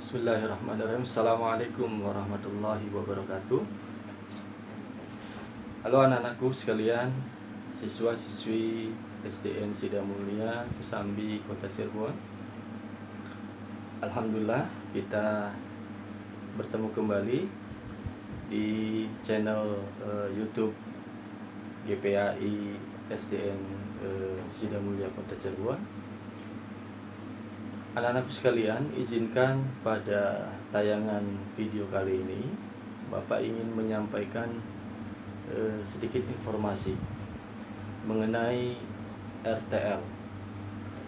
Bismillahirrahmanirrahim. Assalamualaikum warahmatullahi wabarakatuh. Halo anak-anakku sekalian, siswa-siswi SDN Sidang Mulia Kesambi, Kota Cirebon. Alhamdulillah kita bertemu kembali di channel YouTube GPAI SDN Sidang Mulia Kota Cirebon. Anak-anakku sekalian, izinkan pada tayangan video kali ini Bapak ingin menyampaikan sedikit informasi mengenai RTL,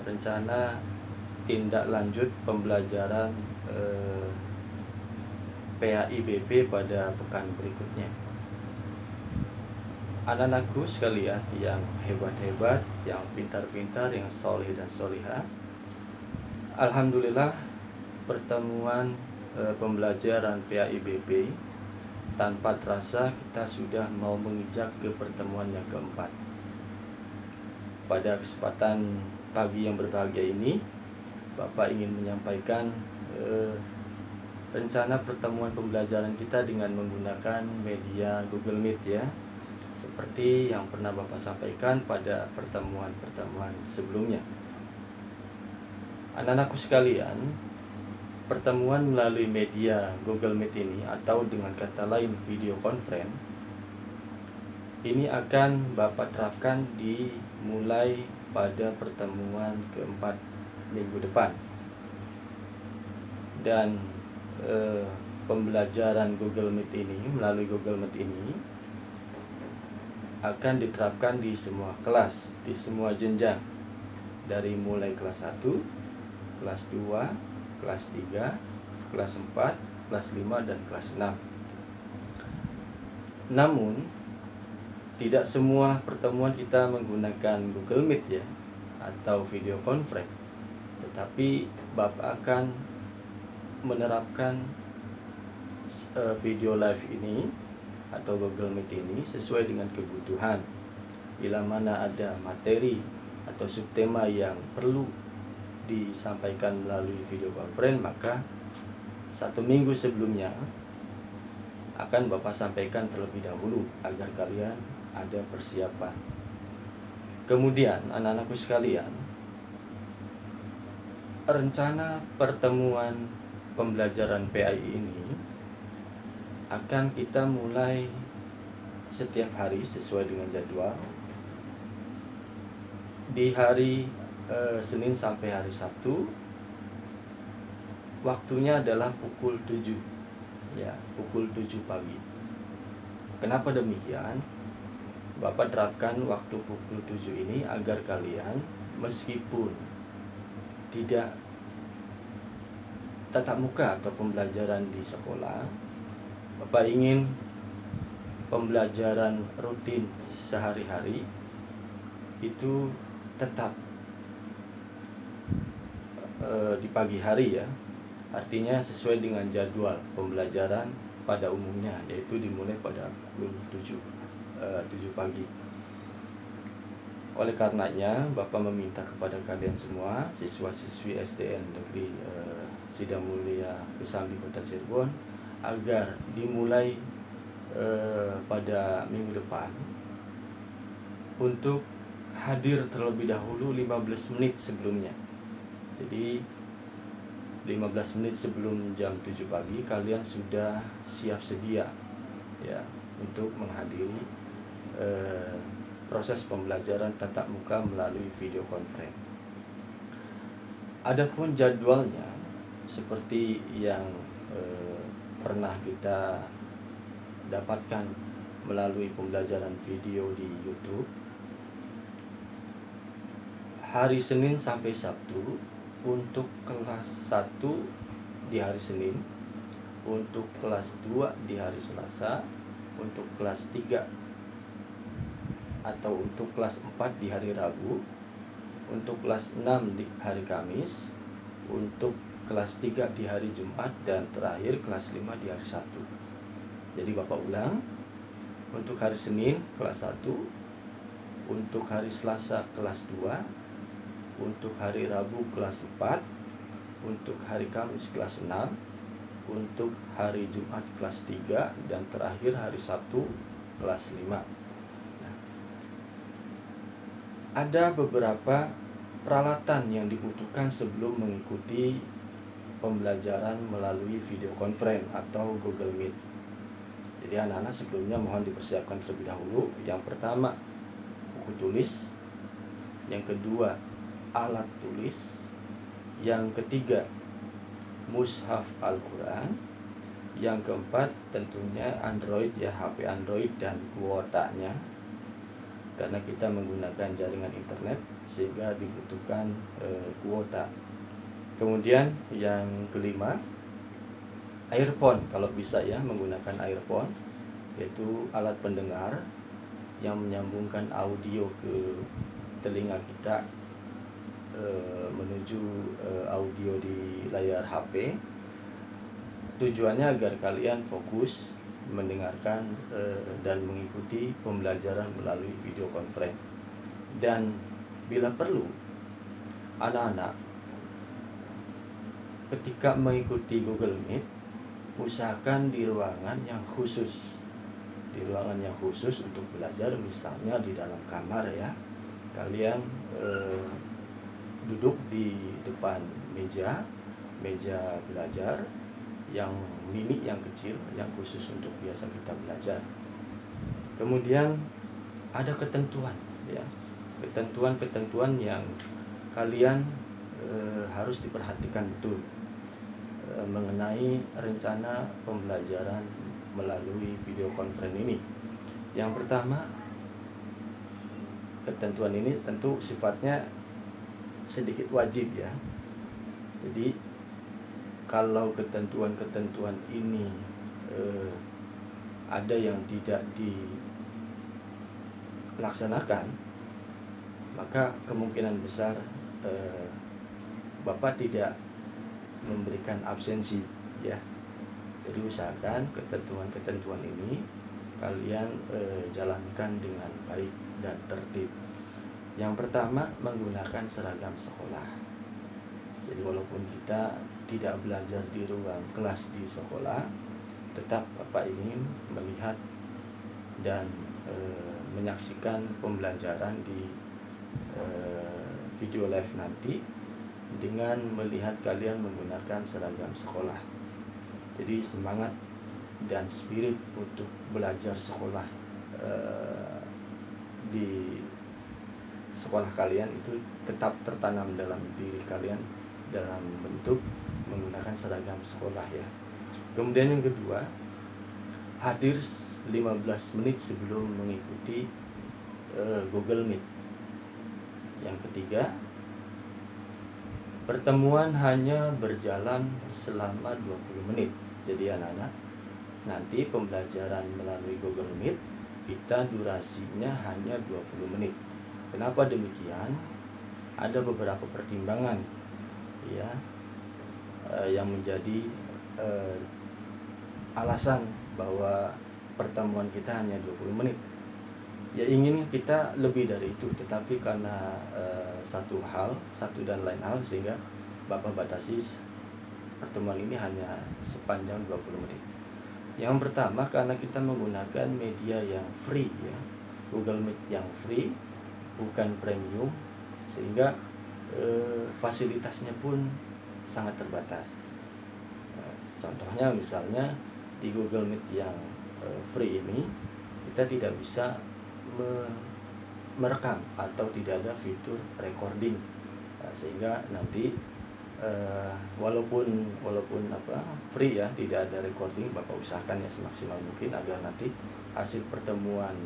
rencana tindak lanjut pembelajaran PAIBP pada pekan berikutnya. Anak-anakku sekalian yang hebat-hebat, yang pintar-pintar, yang soleh dan solihah, alhamdulillah pertemuan pembelajaran PAIBP tanpa terasa kita sudah mau menginjak ke pertemuan yang keempat. Pada kesempatan pagi yang berbahagia ini, Bapak ingin menyampaikan rencana pertemuan pembelajaran kita dengan menggunakan media Google Meet ya, seperti yang pernah Bapak sampaikan pada pertemuan-pertemuan sebelumnya. Anak-anakku sekalian, pertemuan melalui media Google Meet ini atau dengan kata lain video conference ini akan Bapak terapkan dimulai pada pertemuan keempat minggu depan. Dan pembelajaran Google Meet ini melalui Google Meet ini akan diterapkan di semua kelas, di semua jenjang, dari mulai kelas 1, kelas 2, kelas 3, kelas 4, kelas 5, dan kelas 6. Namun, tidak semua pertemuan kita menggunakan Google Meet ya, atau video conference. Tetapi Bapak akan menerapkan video live ini atau Google Meet ini sesuai dengan kebutuhan. Bila mana ada materi atau subtema yang perlu disampaikan melalui video conference, maka 1 minggu sebelumnya akan Bapak sampaikan terlebih dahulu agar kalian ada persiapan. Kemudian anak-anakku sekalian, rencana pertemuan pembelajaran PAI ini akan kita mulai setiap hari sesuai dengan jadwal di hari Senin sampai hari Sabtu. Waktunya adalah pukul 7 ya, pukul 7 pagi. Kenapa demikian? Bapak terapkan waktu pukul 7 ini agar kalian meskipun tidak tatap muka atau pembelajaran di sekolah, Bapak ingin pembelajaran rutin sehari-hari itu tetap di pagi hari ya, artinya sesuai dengan jadwal pembelajaran pada umumnya, yaitu dimulai pada pukul 7 pagi. Oleh karenanya Bapak meminta kepada kalian semua siswa-siswi SDN Negeri Sidang Mulia Kesambi, Kota Cirebon, agar dimulai pada minggu depan untuk hadir terlebih dahulu 15 menit sebelumnya. Jadi 15 menit sebelum jam 7 pagi kalian sudah siap sedia ya untuk menghadiri proses pembelajaran tatap muka melalui video conference. Adapun jadwalnya seperti yang pernah kita dapatkan melalui pembelajaran video di YouTube, hari Senin sampai Sabtu untuk kelas 1 di hari Senin, untuk kelas 2 di hari Selasa, untuk kelas 3 atau untuk kelas 4 di hari Rabu, untuk kelas 6 di hari Kamis, untuk kelas 3 di hari Jumat, dan terakhir kelas 5 di hari Sabtu. Jadi Bapak ulang, untuk hari Senin kelas 1, untuk hari Selasa kelas 2, untuk hari Rabu kelas 4, untuk hari Kamis kelas 6, untuk hari Jumat kelas 3, dan terakhir hari Sabtu kelas 5. Nah, ada beberapa peralatan yang dibutuhkan sebelum mengikuti pembelajaran melalui video conference atau Google Meet. Jadi anak-anak sebelumnya mohon dipersiapkan terlebih dahulu. Yang pertama, buku tulis. Yang kedua, alat tulis. Yang ketiga, mushaf Al-Quran. Yang keempat, tentunya Android ya, HP Android dan kuotanya, karena kita menggunakan jaringan internet sehingga dibutuhkan kuota. Kemudian yang kelima, earphone, kalau bisa ya menggunakan earphone, yaitu alat pendengar yang menyambungkan audio ke telinga kita menuju audio di layar HP. Tujuannya agar kalian fokus mendengarkan dan mengikuti pembelajaran melalui video conference. Dan bila perlu, anak-anak ketika mengikuti Google Meet, usahakan di ruangan yang khusus. Di ruangan yang khusus untuk belajar, misalnya di dalam kamar ya. Kalian duduk di depan meja belajar yang mini, yang kecil, yang khusus untuk biasa kita belajar. Kemudian ada ketentuan ya, ketentuan yang kalian harus diperhatikan betul mengenai rencana pembelajaran melalui video conference ini. Yang pertama, ketentuan ini tentu sifatnya sedikit wajib ya. Jadi kalau ketentuan-ketentuan ini ada yang tidak dilaksanakan, maka kemungkinan besar Bapak tidak memberikan absensi ya. Jadi usahakan ketentuan-ketentuan ini kalian jalankan dengan baik dan tertib. Yang pertama, menggunakan seragam sekolah. Jadi walaupun kita tidak belajar di ruang kelas di sekolah, tetap Bapak ingin melihat dan menyaksikan pembelajaran di video live nanti dengan melihat kalian menggunakan seragam sekolah. Jadi semangat dan spirit untuk belajar sekolah di sekolah kalian itu tetap tertanam dalam diri kalian dalam bentuk menggunakan seragam sekolah ya. Kemudian yang kedua, hadir 15 menit sebelum mengikuti Google Meet. Yang ketiga, pertemuan hanya berjalan selama 20 menit. Jadi anak-anak, nanti pembelajaran melalui Google Meet kita durasinya hanya 20 menit. Kenapa demikian? Ada beberapa pertimbangan ya yang menjadi alasan bahwa pertemuan kita hanya 20 menit. Ya ingin kita lebih dari itu, tetapi karena satu dan lain hal sehingga Bapak batasi pertemuan ini hanya sepanjang 20 menit. Yang pertama, karena kita menggunakan media yang free ya, Google Meet yang free, bukan premium, sehingga fasilitasnya pun sangat terbatas. Contohnya misalnya di Google Meet yang free ini kita tidak bisa merekam atau tidak ada fitur recording, sehingga nanti walaupun free ya, tidak ada recording, Bapak usahakan ya semaksimal mungkin agar nanti hasil pertemuan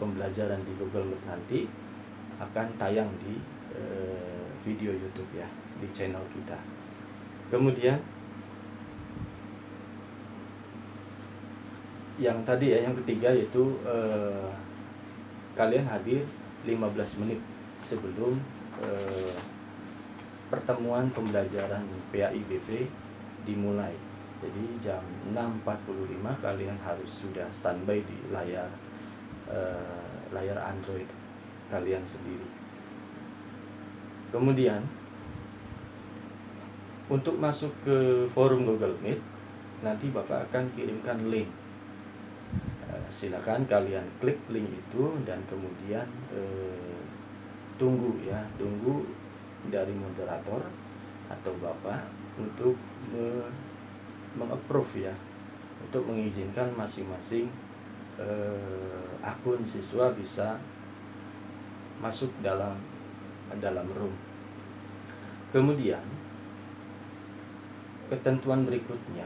pembelajaran di Google Meet nanti akan tayang di video YouTube ya, di channel kita. Kemudian yang tadi ya, yang ketiga yaitu kalian hadir 15 menit sebelum pertemuan pembelajaran PAIBP dimulai. Jadi jam 6.45 kalian harus sudah standby di layar Android kalian sendiri. Kemudian Untuk masuk ke forum Google Meet, nanti Bapak akan kirimkan link. Silakan kalian klik link itu dan kemudian tunggu dari moderator atau Bapak untuk mengapprove ya, untuk mengizinkan masing-masing akun siswa bisa masuk dalam room. Kemudian ketentuan berikutnya,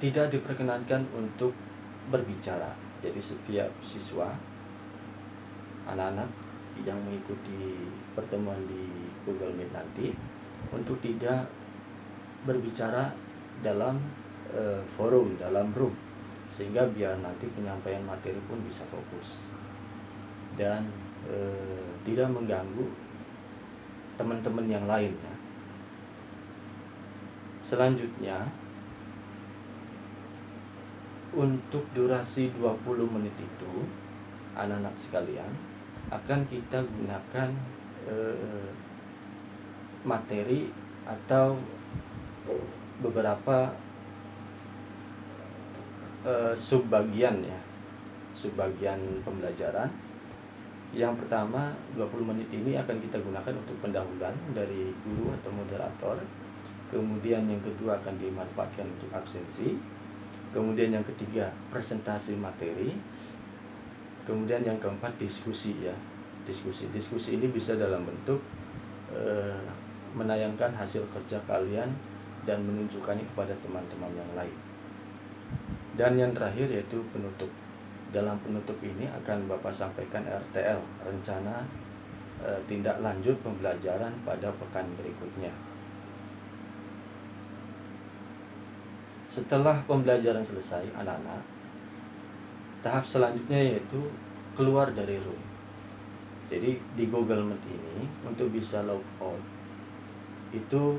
tidak diperkenankan untuk berbicara. Jadi setiap siswa, anak-anak yang mengikuti pertemuan di Google Meet nanti, untuk tidak berbicara dalam forum, dalam room, sehingga biar nanti penyampaian materi pun bisa fokus dan tidak mengganggu teman-teman yang lain ya. Selanjutnya, untuk durasi 20 menit itu, anak-anak sekalian, akan kita gunakan materi atau beberapa subbagian pembelajaran. Yang pertama, 20 menit ini akan kita gunakan untuk pendahuluan dari guru atau moderator. Kemudian yang kedua akan dimanfaatkan untuk absensi. Kemudian yang ketiga, presentasi materi. Kemudian yang keempat, diskusi ya. Diskusi ini bisa dalam bentuk menayangkan hasil kerja kalian dan menunjukkannya kepada teman-teman yang lain. Dan yang terakhir yaitu penutup. Dalam penutup ini akan Bapak sampaikan RTL, rencana tindak lanjut pembelajaran pada pekan berikutnya. Setelah pembelajaran selesai, anak-anak, tahap selanjutnya yaitu keluar dari room. Jadi di Google Meet ini untuk bisa log out itu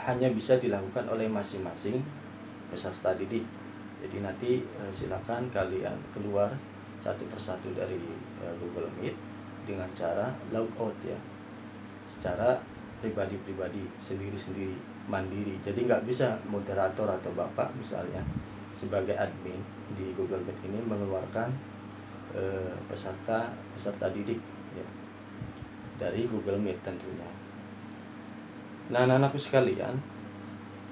hanya bisa dilakukan oleh masing-masing peserta didik. Jadi nanti silakan kalian keluar satu persatu dari Google Meet dengan cara log out ya, secara pribadi-pribadi, sendiri-sendiri, mandiri. Jadi nggak bisa moderator atau Bapak misalnya sebagai admin di Google Meet ini mengeluarkan peserta didik ya, dari Google Meet tentunya. Nah, anak-anakku sekalian,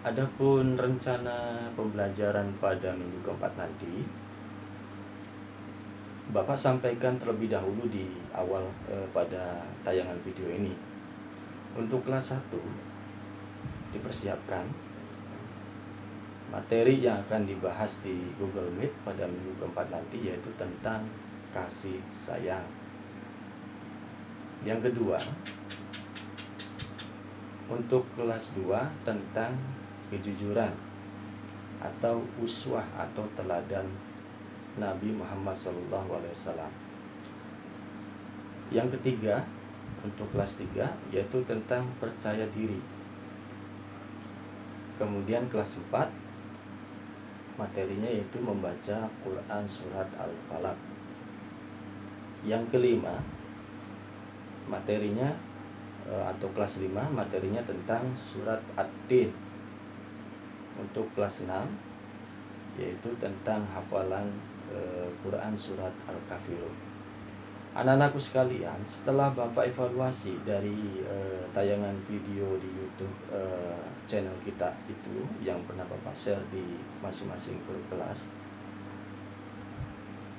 adapun rencana pembelajaran pada minggu keempat nanti, Bapak sampaikan terlebih dahulu di awal pada tayangan video ini. Untuk kelas 1 dipersiapkan materi yang akan dibahas di Google Meet pada minggu keempat nanti, yaitu tentang kasih sayang. Yang kedua, untuk kelas 2 tentang kejujuran atau uswah atau teladan Nabi Muhammad SAW. Yang ketiga, untuk kelas 3 yaitu tentang percaya diri. Kemudian kelas 4 materinya yaitu membaca Quran surat Al-Falaq. Yang kelima, materinya atau kelas 5 materinya tentang surat Ad-Din. Untuk kelas 6 yaitu tentang hafalan Quran surat Al-Kafirun. Anak-anakku sekalian, setelah Bapak evaluasi dari tayangan video di YouTube channel kita itu yang pernah Bapak share di masing-masing grup kelas,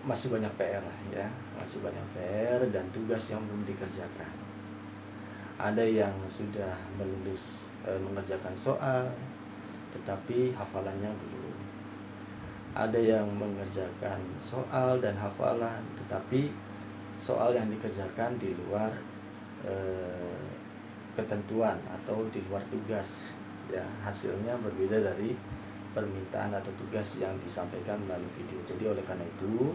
masih banyak PR ya, masih banyak PR dan tugas yang belum dikerjakan. Ada yang sudah menulis mengerjakan soal tetapi hafalannya belum. Ada yang mengerjakan soal dan hafalan tetapi soal yang dikerjakan di luar ketentuan atau di luar tugas ya, hasilnya berbeda dari permintaan atau tugas yang disampaikan melalui video. Jadi oleh karena itu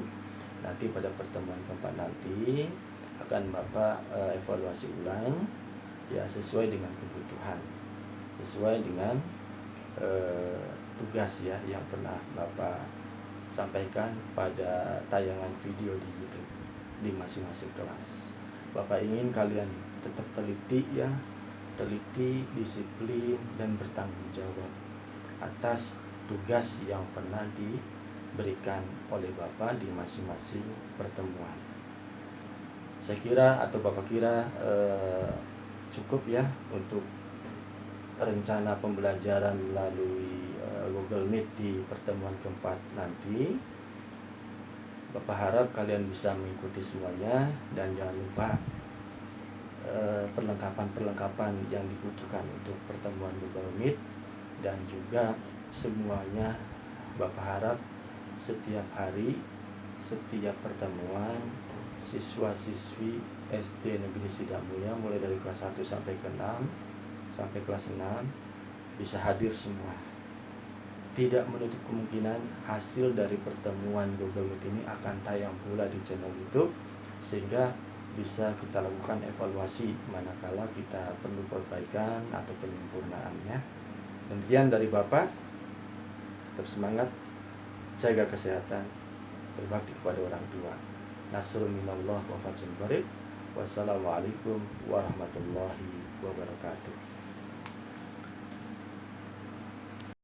nanti pada pertemuan keempat nanti akan Bapak evaluasi ulang ya, sesuai dengan kebutuhan, sesuai dengan tugas ya yang pernah Bapak sampaikan pada tayangan video di YouTube di masing-masing kelas. Bapak ingin kalian tetap teliti ya, teliti, disiplin, dan bertanggung jawab atas tugas yang pernah diberikan oleh Bapak di masing-masing pertemuan. Saya kira atau Bapak kira cukup ya untuk rencana pembelajaran melalui Google Meet di pertemuan keempat nanti. Bapak harap kalian bisa mengikuti semuanya, dan jangan lupa perlengkapan-perlengkapan yang dibutuhkan untuk pertemuan Google Meet, dan juga semuanya Bapak harap setiap hari, setiap pertemuan, siswa-siswi SD Negeri Sidang Mulia mulai dari kelas 1 sampai ke 6 sampai kelas 6 bisa hadir semua. Tidak menutup kemungkinan hasil dari pertemuan Google Meet ini akan tayang pula di channel YouTube, sehingga bisa kita lakukan evaluasi manakala kita perlu perbaikan atau penyempurnaannya. Demikian dari Bapak, tetap semangat, jaga kesehatan, berbakti kepada orang tua. Nasrun minallah wa fathun qarib. Wassalamualaikum warahmatullahi wabarakatuh.